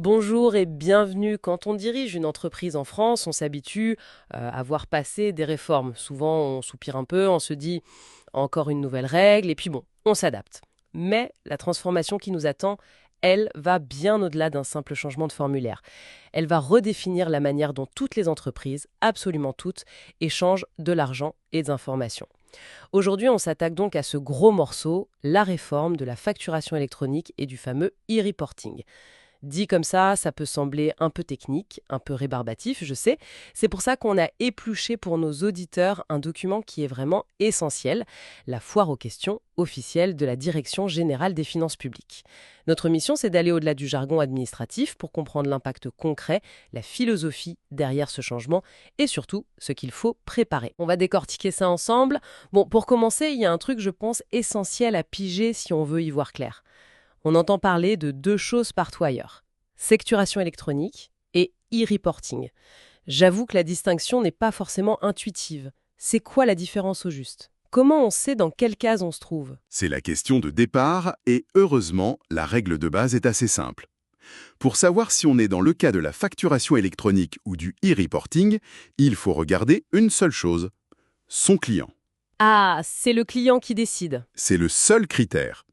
Bonjour et bienvenue. Quand on dirige une entreprise en France, on s'habitue à voir passer des réformes. Souvent, on soupire un peu, on se dit encore une nouvelle règle, et puis bon, on s'adapte. Mais la transformation qui nous attend, elle, va bien au-delà d'un simple changement de formulaire. Elle va redéfinir la manière dont toutes les entreprises, absolument toutes, échangent de l'argent et des informations. Aujourd'hui, on s'attaque donc à ce gros morceau, la réforme de la facturation électronique et du fameux e-reporting. Dit comme ça peut sembler un peu technique, un peu rébarbatif, je sais. C'est pour ça qu'on a épluché pour nos auditeurs un document qui est vraiment essentiel, la foire aux questions officielle de la Direction générale des finances publiques. Notre mission, c'est d'aller au-delà du jargon administratif pour comprendre l'impact concret, la philosophie derrière ce changement et surtout ce qu'il faut préparer. On va décortiquer ça ensemble. Bon, pour commencer, il y a un truc, je pense, essentiel à piger si on veut y voir clair. On entend parler de deux choses partout ailleurs, facturation électronique et e-reporting. J'avoue que la distinction n'est pas forcément intuitive. C'est quoi la différence au juste? Comment on sait dans quelle case on se trouve? C'est la question de départ et heureusement, la règle de base est assez simple. Pour savoir si on est dans le cas de la facturation électronique ou du e-reporting, il faut regarder une seule chose, son client. Ah, c'est le client qui décide. C'est le seul critère.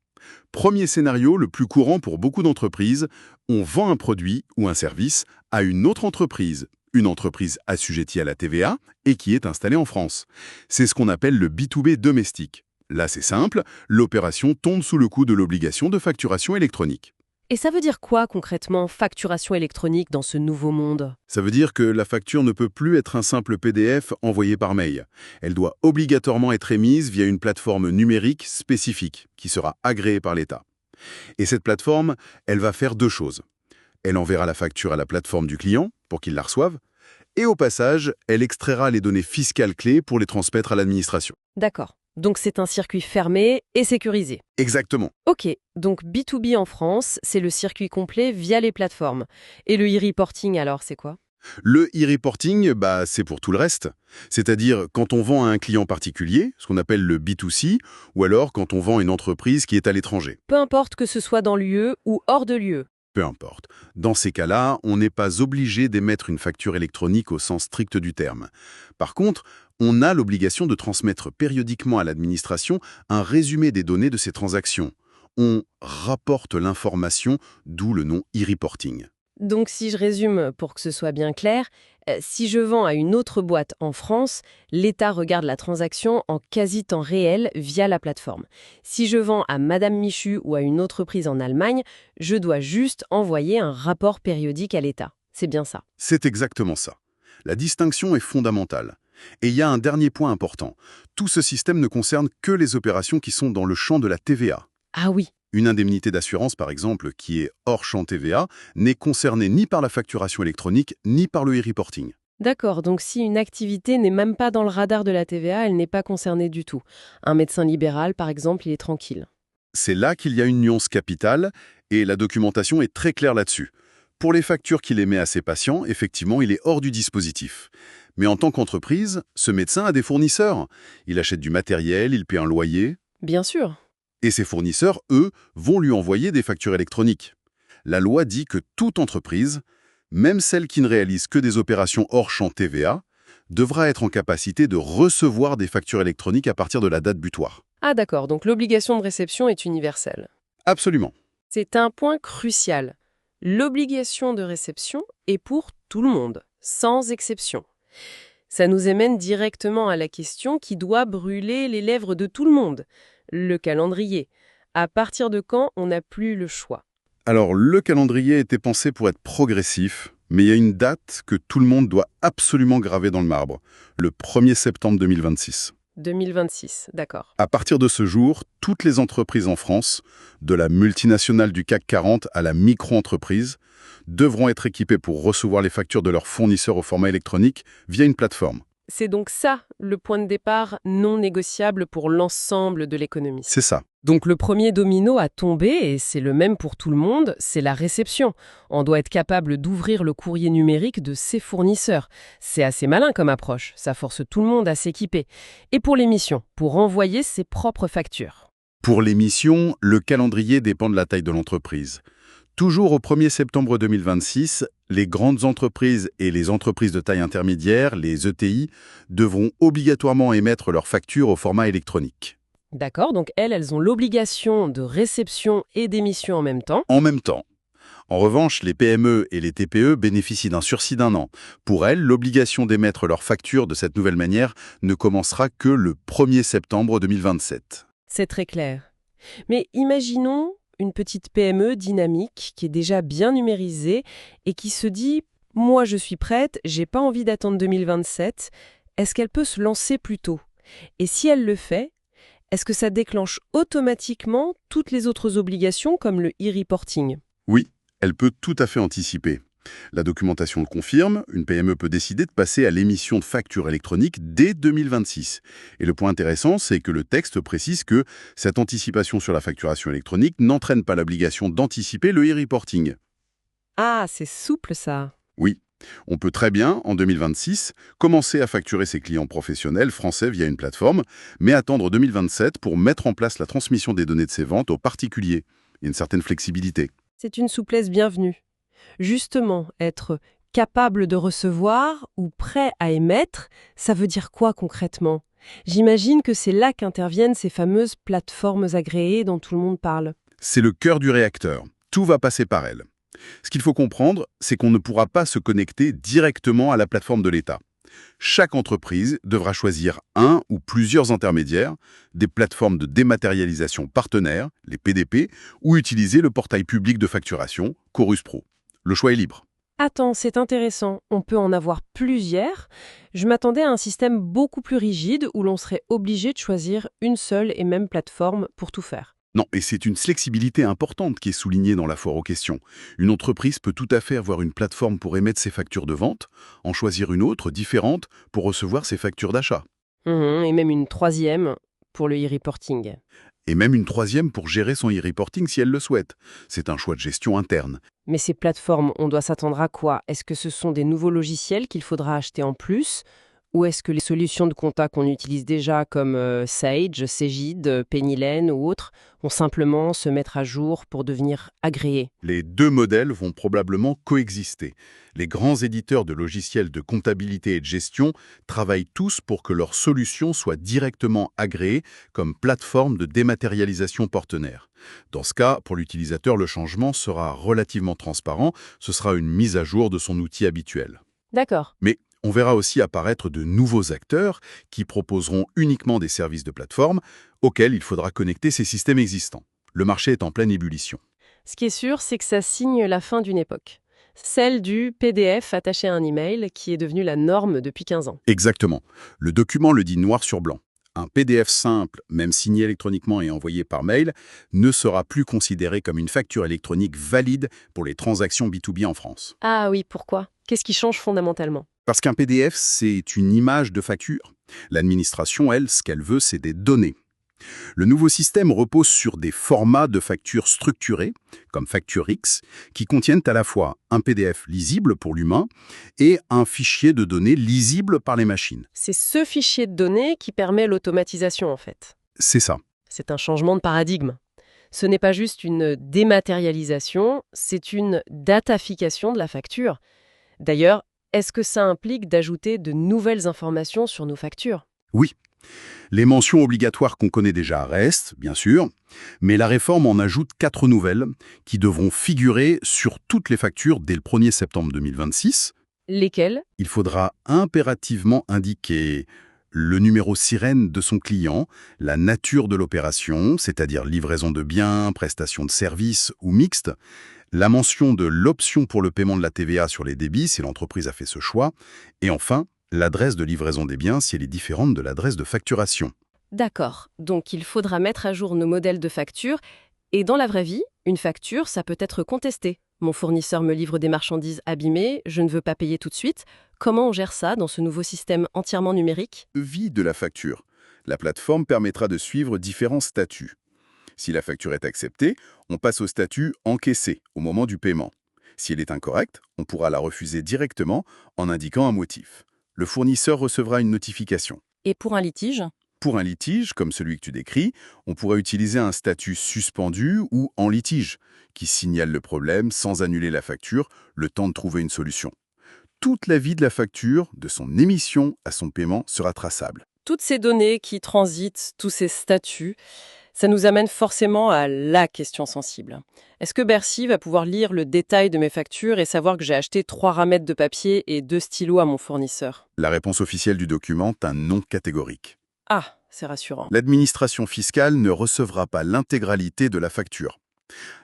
Premier scénario le plus courant pour beaucoup d'entreprises, on vend un produit ou un service à une autre entreprise, une entreprise assujettie à la TVA et qui est installée en France. C'est ce qu'on appelle le B2B domestique. Là, c'est simple, l'opération tombe sous le coup de l'obligation de facturation électronique. Et ça veut dire quoi concrètement, facturation électronique dans ce nouveau monde? Ça veut dire que la facture ne peut plus être un simple PDF envoyé par mail. Elle doit obligatoirement être émise via une plateforme numérique spécifique qui sera agréée par l'État. Et cette plateforme, elle va faire deux choses. Elle enverra la facture à la plateforme du client pour qu'il la reçoive, et au passage, elle extraira les données fiscales clés pour les transmettre à l'administration. D'accord. Donc c'est un circuit fermé et sécurisé. Exactement. Ok, donc B2B en France, c'est le circuit complet via les plateformes. Et le e-reporting alors, c'est quoi? Le e-reporting, c'est pour tout le reste. C'est-à-dire quand on vend à un client particulier, ce qu'on appelle le B2C, ou alors quand on vend à une entreprise qui est à l'étranger. Peu importe que ce soit dans l'UE ou hors de l'UE. Peu importe. Dans ces cas-là, on n'est pas obligé d'émettre une facture électronique au sens strict du terme. Par contre, on a l'obligation de transmettre périodiquement à l'administration un résumé des données de ces transactions. On rapporte l'information, d'où le nom e-reporting. Donc si je résume pour que ce soit bien clair, si je vends à une autre boîte en France, l'État regarde la transaction en quasi-temps réel via la plateforme. Si je vends à Madame Michu ou à une entreprise en Allemagne, je dois juste envoyer un rapport périodique à l'État. C'est bien ça. C'est exactement ça. La distinction est fondamentale. Et il y a un dernier point important. Tout ce système ne concerne que les opérations qui sont dans le champ de la TVA. Ah oui. Une indemnité d'assurance, par exemple, qui est hors champ TVA, n'est concernée ni par la facturation électronique, ni par le e-reporting. D'accord, donc si une activité n'est même pas dans le radar de la TVA, elle n'est pas concernée du tout. Un médecin libéral, par exemple, il est tranquille. C'est là qu'il y a une nuance capitale, et la documentation est très claire là-dessus. Pour les factures qu'il émet à ses patients, effectivement, il est hors du dispositif. Mais en tant qu'entreprise, ce médecin a des fournisseurs. Il achète du matériel, il paie un loyer, Bien sûr. et ses fournisseurs, eux, vont lui envoyer des factures électroniques. La loi dit que toute entreprise, même celle qui ne réalise que des opérations hors champ TVA, devra être en capacité de recevoir des factures électroniques à partir de la date butoir. Ah d'accord, donc l'obligation de réception est universelle. Absolument. C'est un point crucial. L'obligation de réception est pour tout le monde, sans exception. Ça nous amène directement à la question qui doit brûler les lèvres de tout le monde. Le calendrier. À partir de quand on n'a plus le choix? Alors, le calendrier était pensé pour être progressif, mais il y a une date que tout le monde doit absolument graver dans le marbre, le 1er septembre 2026. 2026, d'accord. À partir de ce jour, toutes les entreprises en France, de la multinationale du CAC 40 à la micro-entreprise, devront être équipées pour recevoir les factures de leurs fournisseurs au format électronique via une plateforme. C'est donc ça, le point de départ non négociable pour l'ensemble de l'économie. C'est ça. Donc le premier domino à tomber, et c'est le même pour tout le monde, c'est la réception. On doit être capable d'ouvrir le courrier numérique de ses fournisseurs. C'est assez malin comme approche, ça force tout le monde à s'équiper. Et pour l'émission, pour envoyer ses propres factures. Pour l'émission, le calendrier dépend de la taille de l'entreprise. Toujours au 1er septembre 2026, les grandes entreprises et les entreprises de taille intermédiaire, les ETI, devront obligatoirement émettre leurs factures au format électronique. D'accord, donc elles ont l'obligation de réception et d'émission en même temps. En même temps. En revanche, les PME et les TPE bénéficient d'un sursis d'1 an. Pour elles, l'obligation d'émettre leurs factures de cette nouvelle manière ne commencera que le 1er septembre 2027. C'est très clair. Mais imaginons une petite PME dynamique qui est déjà bien numérisée et qui se dit « Moi, je suis prête, j'ai pas envie d'attendre 2027. Est-ce qu'elle peut se lancer plus tôt ?» Et si elle le fait, est-ce que ça déclenche automatiquement toutes les autres obligations comme le e-reporting? Oui, elle peut tout à fait anticiper. La documentation le confirme, une PME peut décider de passer à l'émission de factures électroniques dès 2026. Et le point intéressant, c'est que le texte précise que cette anticipation sur la facturation électronique n'entraîne pas l'obligation d'anticiper le e-reporting. Ah, c'est souple ça. Oui, on peut très bien, en 2026, commencer à facturer ses clients professionnels français via une plateforme, mais attendre 2027 pour mettre en place la transmission des données de ses ventes aux particuliers. Il y a une certaine flexibilité. C'est une souplesse bienvenue. Justement, être capable de recevoir ou prêt à émettre, ça veut dire quoi concrètement? J'imagine que c'est là qu'interviennent ces fameuses plateformes agréées dont tout le monde parle. C'est le cœur du réacteur. Tout va passer par elle. Ce qu'il faut comprendre, c'est qu'on ne pourra pas se connecter directement à la plateforme de l'État. Chaque entreprise devra choisir un ou plusieurs intermédiaires, des plateformes de dématérialisation partenaires, les PDP, ou utiliser le portail public de facturation, Chorus Pro. Le choix est libre. Attends, c'est intéressant, on peut en avoir plusieurs. Je m'attendais à un système beaucoup plus rigide où l'on serait obligé de choisir une seule et même plateforme pour tout faire. Non, et c'est une flexibilité importante qui est soulignée dans la foire aux questions. Une entreprise peut tout à fait avoir une plateforme pour émettre ses factures de vente, en choisir une autre, différente, pour recevoir ses factures d'achat. Et même une troisième pour le e-reporting. Et même une troisième pour gérer son e-reporting si elle le souhaite. C'est un choix de gestion interne. Mais ces plateformes, on doit s'attendre à quoi? Est-ce que ce sont des nouveaux logiciels qu'il faudra acheter en plus? Ou est-ce que les solutions de compta qu'on utilise déjà comme Sage, Cegid, Pennylen ou autres vont simplement se mettre à jour pour devenir agréées? Les deux modèles vont probablement coexister. Les grands éditeurs de logiciels de comptabilité et de gestion travaillent tous pour que leurs solutions soient directement agréées comme plateforme de dématérialisation partenaire. Dans ce cas, pour l'utilisateur, le changement sera relativement transparent. Ce sera une mise à jour de son outil habituel. D'accord. Mais on verra aussi apparaître de nouveaux acteurs qui proposeront uniquement des services de plateforme auxquels il faudra connecter ces systèmes existants. Le marché est en pleine ébullition. Ce qui est sûr, c'est que ça signe la fin d'une époque. Celle du PDF attaché à un email qui est devenu la norme depuis 15 ans. Exactement. Le document le dit noir sur blanc. Un PDF simple, même signé électroniquement et envoyé par mail, ne sera plus considéré comme une facture électronique valide pour les transactions B2B en France. Ah oui, pourquoi? Qu'est-ce qui change fondamentalement? Parce qu'un PDF, c'est une image de facture. L'administration, elle, ce qu'elle veut, c'est des données. Le nouveau système repose sur des formats de factures structurés, comme FactureX, qui contiennent à la fois un PDF lisible pour l'humain et un fichier de données lisible par les machines. C'est ce fichier de données qui permet l'automatisation en fait. C'est ça. C'est un changement de paradigme. Ce n'est pas juste une dématérialisation, c'est une datafication de la facture. D'ailleurs, est-ce que ça implique d'ajouter de nouvelles informations sur nos factures? Oui. Les mentions obligatoires qu'on connaît déjà restent, bien sûr, mais la réforme en ajoute 4 nouvelles qui devront figurer sur toutes les factures dès le 1er septembre 2026. Lesquelles? Il faudra impérativement indiquer le numéro sirène de son client, la nature de l'opération, c'est-à-dire livraison de biens, prestation de services ou mixte, la mention de l'option pour le paiement de la TVA sur les débits si l'entreprise a fait ce choix, et enfin, l'adresse de livraison des biens si elle est différente de l'adresse de facturation. D'accord, donc il faudra mettre à jour nos modèles de factures, et dans la vraie vie, une facture, ça peut être contesté. Mon fournisseur me livre des marchandises abîmées, je ne veux pas payer tout de suite. Comment on gère ça dans ce nouveau système entièrement numérique? Vie de la facture. La plateforme permettra de suivre différents statuts. Si la facture est acceptée, on passe au statut encaissé au moment du paiement. Si elle est incorrecte, on pourra la refuser directement en indiquant un motif. Le fournisseur recevra une notification. Et pour un litige? Pour un litige, comme celui que tu décris, on pourrait utiliser un statut suspendu ou en litige, qui signale le problème sans annuler la facture, le temps de trouver une solution. Toute la vie de la facture, de son émission à son paiement, sera traçable. Toutes ces données qui transitent, tous ces statuts, ça nous amène forcément à la question sensible. Est-ce que Bercy va pouvoir lire le détail de mes factures et savoir que j'ai acheté 3 ramettes de papier et 2 stylos à mon fournisseur? La réponse officielle du document est un non catégorique. Ah, c'est rassurant. L'administration fiscale ne recevra pas l'intégralité de la facture.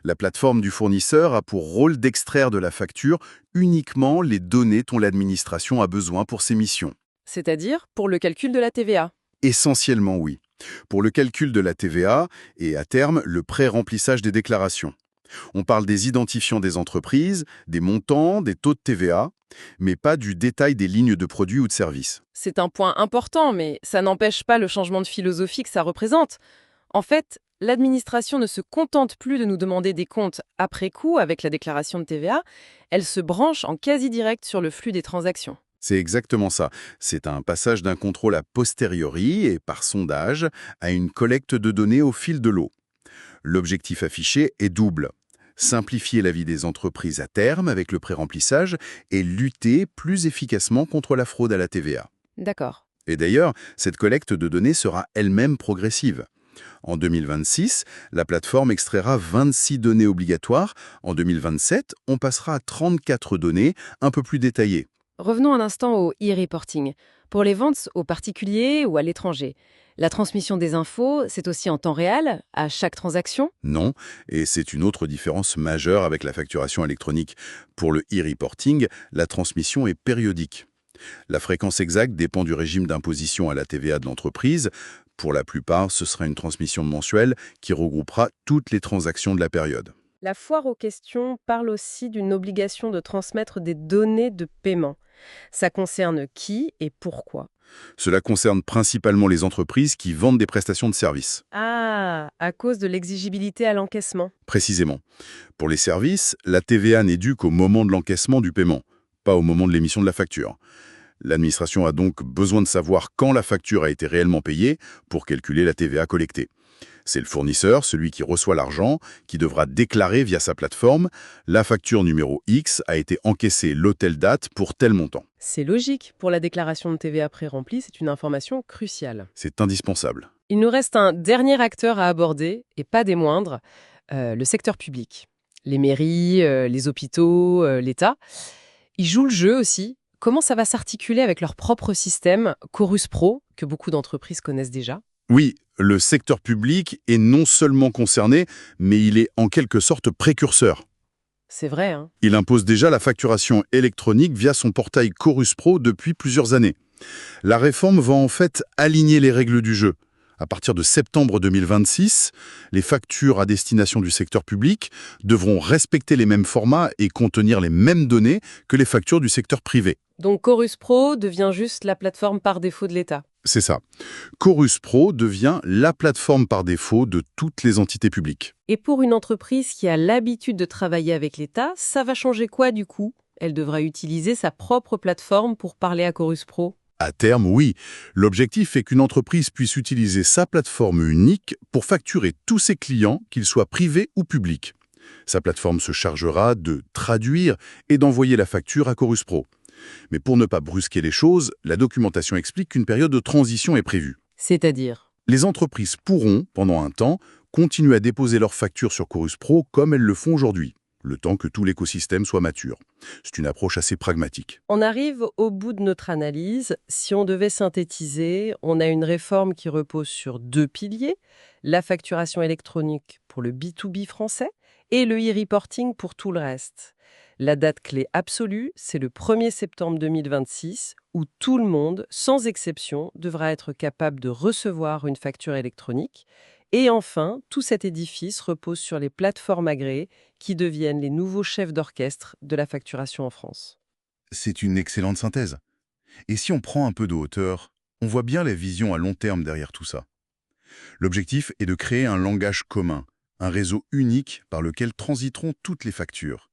La plateforme du fournisseur a pour rôle d'extraire de la facture uniquement les données dont l'administration a besoin pour ses missions. C'est-à-dire pour le calcul de la TVA. Essentiellement oui. Pour le calcul de la TVA et, à terme, le pré-remplissage des déclarations. On parle des identifiants des entreprises, des montants, des taux de TVA, mais pas du détail des lignes de produits ou de services. C'est un point important, mais ça n'empêche pas le changement de philosophie que ça représente. En fait, l'administration ne se contente plus de nous demander des comptes après coup avec la déclaration de TVA, elle se branche en quasi-direct sur le flux des transactions. C'est exactement ça. C'est un passage d'un contrôle a posteriori et par sondage à une collecte de données au fil de l'eau. L'objectif affiché est double. Simplifier la vie des entreprises à terme avec le pré-remplissage et lutter plus efficacement contre la fraude à la TVA. D'accord. Et d'ailleurs, cette collecte de données sera elle-même progressive. En 2026, la plateforme extraira 26 données obligatoires. En 2027, on passera à 34 données un peu plus détaillées. Revenons un instant au e-reporting. Pour les ventes aux particuliers ou à l'étranger, la transmission des infos, c'est aussi en temps réel, à chaque transaction? Non, et c'est une autre différence majeure avec la facturation électronique. Pour le e-reporting, la transmission est périodique. La fréquence exacte dépend du régime d'imposition à la TVA de l'entreprise. Pour la plupart, ce sera une transmission mensuelle qui regroupera toutes les transactions de la période. La foire aux questions parle aussi d'une obligation de transmettre des données de paiement. Ça concerne qui et pourquoi? Cela concerne principalement les entreprises qui vendent des prestations de services. Ah, à cause de l'exigibilité à l'encaissement. Précisément. Pour les services, la TVA n'est due qu'au moment de l'encaissement du paiement, pas au moment de l'émission de la facture. L'administration a donc besoin de savoir quand la facture a été réellement payée pour calculer la TVA collectée. C'est le fournisseur, celui qui reçoit l'argent, qui devra déclarer via sa plateforme « La facture numéro X a été encaissée telle date pour tel montant C'est logique. Pour la déclaration de TVA pré-remplie, c'est une information cruciale. ». C'est indispensable. Il nous reste un dernier acteur à aborder, et pas des moindres, le secteur public. Les mairies, les hôpitaux, l'État. Ils jouent le jeu aussi. Comment ça va s'articuler avec leur propre système, Chorus Pro, que beaucoup d'entreprises connaissent déjà? Oui, le secteur public est non seulement concerné, mais il est en quelque sorte précurseur. C'est vrai, hein? Il impose déjà la facturation électronique via son portail Chorus Pro depuis plusieurs années. La réforme va en fait aligner les règles du jeu. À partir de septembre 2026, les factures à destination du secteur public devront respecter les mêmes formats et contenir les mêmes données que les factures du secteur privé. Donc Chorus Pro devient juste la plateforme par défaut de l'État. C'est ça. Chorus Pro devient la plateforme par défaut de toutes les entités publiques. Et pour une entreprise qui a l'habitude de travailler avec l'État, ça va changer quoi du coup? Elle devra utiliser sa propre plateforme pour parler à Chorus Pro. À terme, oui. L'objectif est qu'une entreprise puisse utiliser sa plateforme unique pour facturer tous ses clients, qu'ils soient privés ou publics. Sa plateforme se chargera de traduire et d'envoyer la facture à Chorus Pro. Mais pour ne pas brusquer les choses, la documentation explique qu'une période de transition est prévue. C'est-à-dire? Les entreprises pourront, pendant un temps, continuer à déposer leurs factures sur Chorus Pro comme elles le font aujourd'hui, le temps que tout l'écosystème soit mature. C'est une approche assez pragmatique. On arrive au bout de notre analyse. Si on devait synthétiser, on a une réforme qui repose sur 2 piliers, la facturation électronique pour le B2B français et le e-reporting pour tout le reste. La date clé absolue, c'est le 1er septembre 2026, où tout le monde, sans exception, devra être capable de recevoir une facture électronique. Et enfin, tout cet édifice repose sur les plateformes agréées qui deviennent les nouveaux chefs d'orchestre de la facturation en France. C'est une excellente synthèse. Et si on prend un peu de hauteur, on voit bien la vision à long terme derrière tout ça. L'objectif est de créer un langage commun, un réseau unique par lequel transiteront toutes les factures.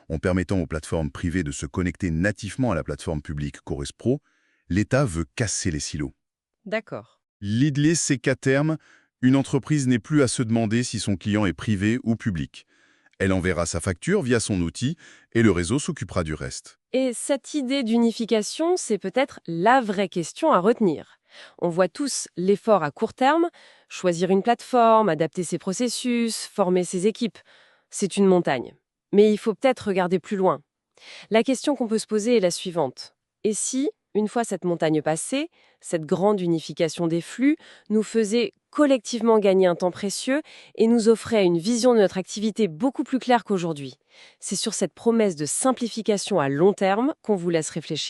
En permettant aux plateformes privées de se connecter nativement à la plateforme publique Chorus Pro, l'État veut casser les silos. D'accord. L'idée, c'est qu'à terme, une entreprise n'ait plus à se demander si son client est privé ou public. Elle enverra sa facture via son outil et le réseau s'occupera du reste. Et cette idée d'unification, c'est peut-être la vraie question à retenir. On voit tous l'effort à court terme, choisir une plateforme, adapter ses processus, former ses équipes. C'est une montagne. Mais il faut peut-être regarder plus loin. La question qu'on peut se poser est la suivante. Et si, une fois cette montagne passée, cette grande unification des flux nous faisait collectivement gagner un temps précieux et nous offrait une vision de notre activité beaucoup plus claire qu'aujourd'hui? C'est sur cette promesse de simplification à long terme qu'on vous laisse réfléchir.